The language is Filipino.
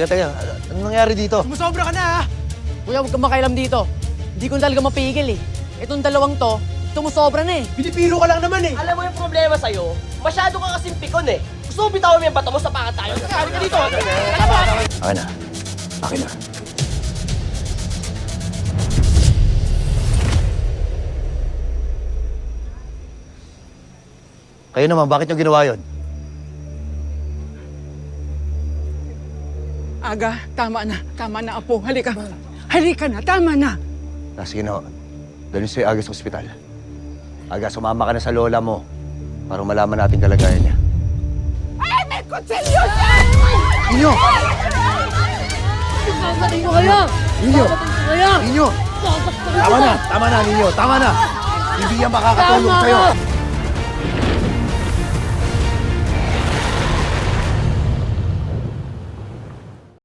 Teka. Anong nangyari dito? Sumusobra ka na, ha? Kuya, huwag kang makailam dito. Hindi ko talaga mapigil eh. Itong dalawang to, sumusobra na eh. Pinipiro ka lang naman, eh. Alam mo yung problema sa'yo, masyado ka kasing pikon eh. Gusto mo bitawan mo yung bato mo sa pangat tayo? Kaya ka dito! Akin na. Akin na. Kayo naman, bakit nyo ginawa yun? Aga, tama na. Tama na, Apo. Halika. Halika na, tama na. Sige na, dalhin si Aga sa ospital. Aga, sumama ka na sa lola mo para malaman natin kalagayan niya. Ay, may kutsilyo siya! Ninyo! Sasabihin ko kayo! Ninyo! Kayo! Ninyo! Tama na, Ninyo! Tama na! Hindi yan makakatulong sa'yo!